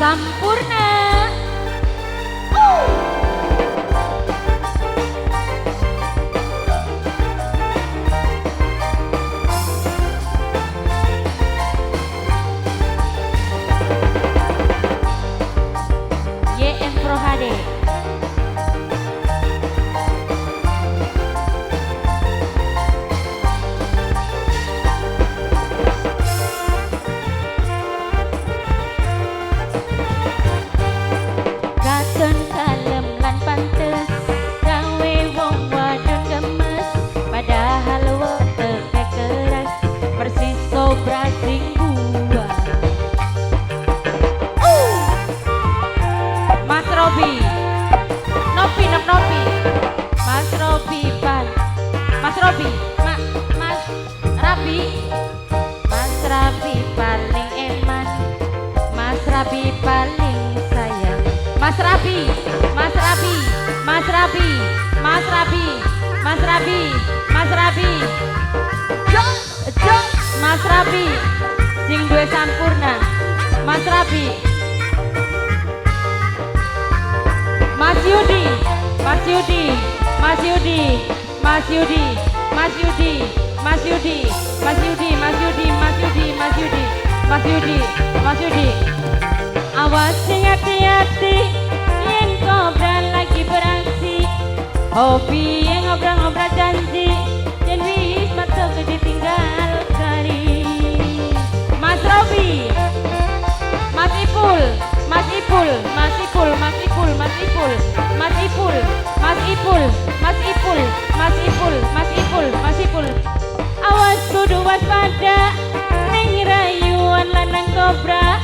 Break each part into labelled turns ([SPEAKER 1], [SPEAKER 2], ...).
[SPEAKER 1] Sampurna. YM Pro HD. Katon kalem lan pantes gawe wong wadon gemes, padahal weteke keras persis sobra sing gua. Mas Robi, Nopi, Mas Robi pan, Mas Robi, Mas Rabi, Mas Rabi paling eman, Mas Rabi paling sayang, Mas Rabi, Mas Rabi, Mas Rabi, Mas Rabi, Mas Rabi, Mas Rabi, Mas Rabi, sing duwe Sampurna, Mas Rabi. Mas Yudi, Mas Yudi, Mas Yudi, Mas Yudi, Mas Yudi, Mas Yudi, Mas Yudi, Mas Yudi, Mas Yudi, Mas Yudi, Mas Yudi, Mas Yudi. Awas sing hati-hati, yen kobra lagi beraksi. Hobi yang ngobrol-ngobrol janji, yen wis matok ditinggal kari. Mas Robi, Mas Ipul, Mas Ipul, Mas Ipul, Mas Ipul, Mas Ipul, Mas Ipul, Mas Ipul, Mas Ipul, Mas Ipul, Mas Ipul, Mas Ipul. Awas kudu waspada, ning rayuan lanang kobra.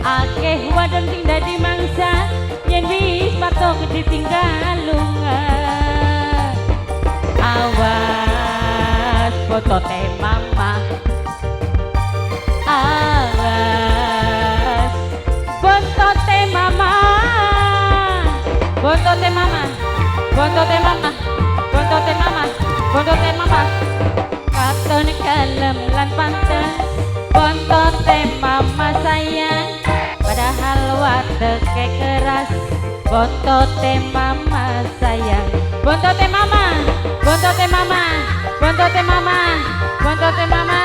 [SPEAKER 1] Akeh wadon sing dadi mangsa, yen wis patok ditinggal lunga. Awas foto teh mama. Awas bontote mama, bontote mama, bontote mama, bontote mama, bontote mama. Katon kalem lan pantes, bontote mama sayang, padahal wateke keras. Bontote mama sayang, bontote mama, bontote mama, bontote mama, bontote mama.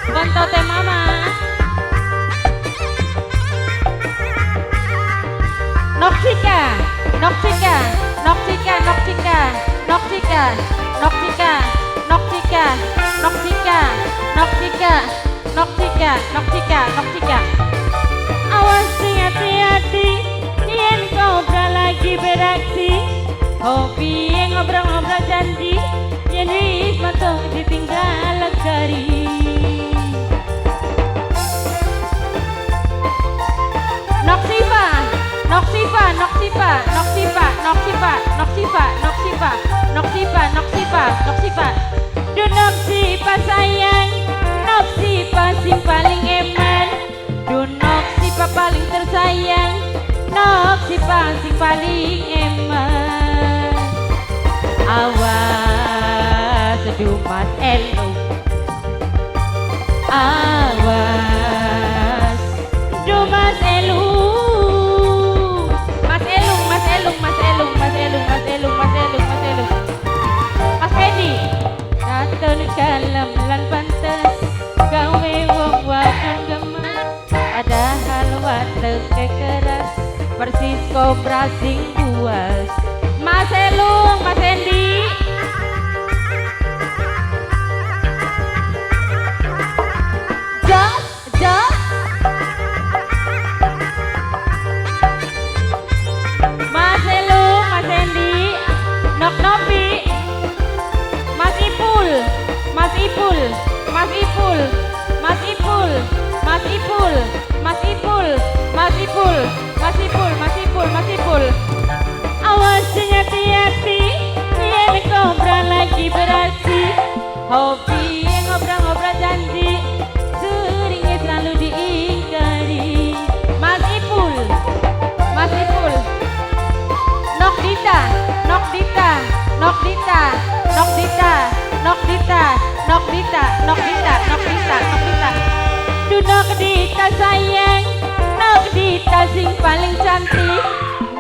[SPEAKER 1] Bontote mama. Noxika, Noxika, Noxika, Noxika, Noxika, Noxika, Noxika, Noxika, Noxika, Noxika, Noxika, Noxika. Awas sing hati-hati, yen kobra lagi beraksi. Hobi yang ngobrol-ngobrol janji, yen wis matok ditinggal kari. Noxifa, Noxifa, Noxifa, Noxifa, Noxifa, Noxifa, Noxifa, Noxifa, Noxifa, Noxifa. Du Noxifa sayang, Noxifa sing paling eman. Du Noxifa paling tersayang, Noxifa sing paling eman. Awas du Mas Elung, awas du Mas Elung. Mas Elung, Mas Elung, Mas Elung, Mas Elung, Mas Elung, Mas Elung, Mas Elung. Mas Edi, katon kalem lan pantes, gawe wong wadon gemes, padahal wateke keras, persis kobra sing buas. Mas Elung, Mas Endi. Jos, Jos. Mas Elung, Mas Endi, Nok Nopi, Mas Ipul, Mas Ipul, Mas Ipul, Mas Ipul, Mas Ipul, Mas Ipul, Mas Ipul, Mas Ipul, Mas Ipul, Mas Ipul. Awas hati-hati, yen kobra lagi beraksi. Hobi yang ngobrol-ngobrol janji, seringnya selalu diingkari. Mas Ipul, Mas Ipul. Nok Dita, Nok Dita, Nok Dita, Nok Dita, Nok Dita, Nok Dita, Nok Dita, Nok Dita, Nok Dita. paling cantik,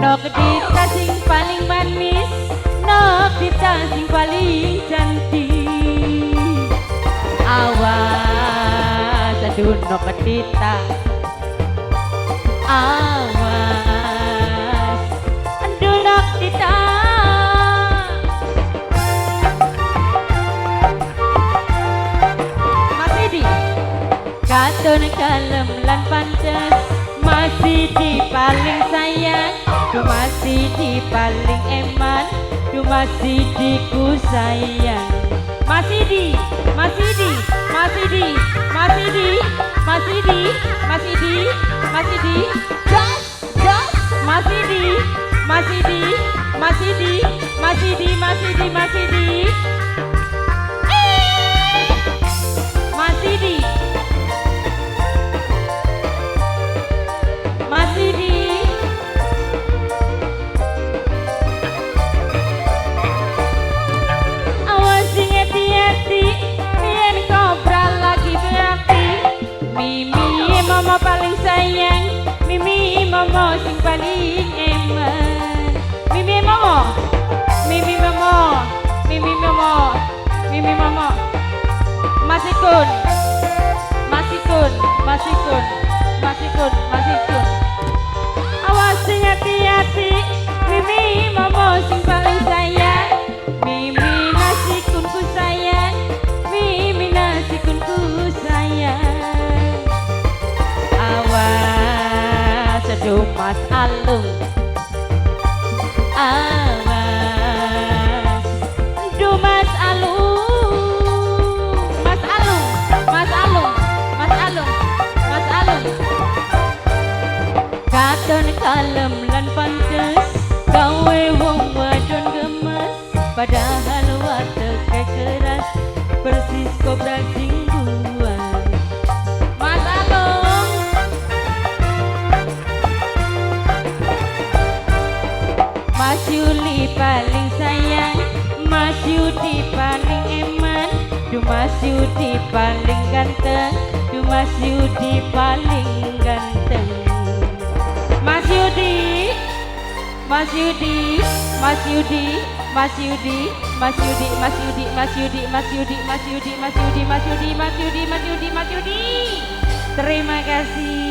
[SPEAKER 1] Nokdita sing paling manis, Nokdita sing paling cantik. Awas aduh Nokdita, awas aduh Nokdita. Katon kalem lan pantes, masih di paling sayang, du masih di paling eman, du masih di ku sayang. Masih di, masih di, masih di, masih di, masih di, masih di, masih di, gas, gas, masih di, masih di, masih di, masih di, masih di, masih di, masih di. Masih di awas sing hati-hati, biar kobra lagi berapi. Mimi mama paling sayang, Mimi mama sing paling eman. Mimi mama, Mimi mama, Mimi mama, Mimi mama. Masih kun, masih kun, masih kun, masih kun, masih kun. Awas sing hati-hati, Mimi mama sing paling sayang, Mimi nasi kunku sayang, Mimi nasi kunku sayang. Awas aduh Mas Alung, awas aduh Mas Alung, Mas Alung, Mas Alung, Mas Alung, Mas Alung. Katon kalem lan pantes, gawe wong wadon gemes, padahal wateke keras, persis kobra sing buas. Mas Alung, Mas Yuli paling sayang, Mas Yudi paling eman, du Mas Yudi paling ganteng, du Mas Yudi paling ganteng. Mas Yudi, Mas Yudi, Mas Yudi, Mas Yudi, Mas Yudi, Mas Yudi, Mas Yudi, Mas Yudi, Mas Yudi, Mas Yudi, Mas Yudi, Mas Yudi, Mas Yudi, Mas Yudi. Terima kasih.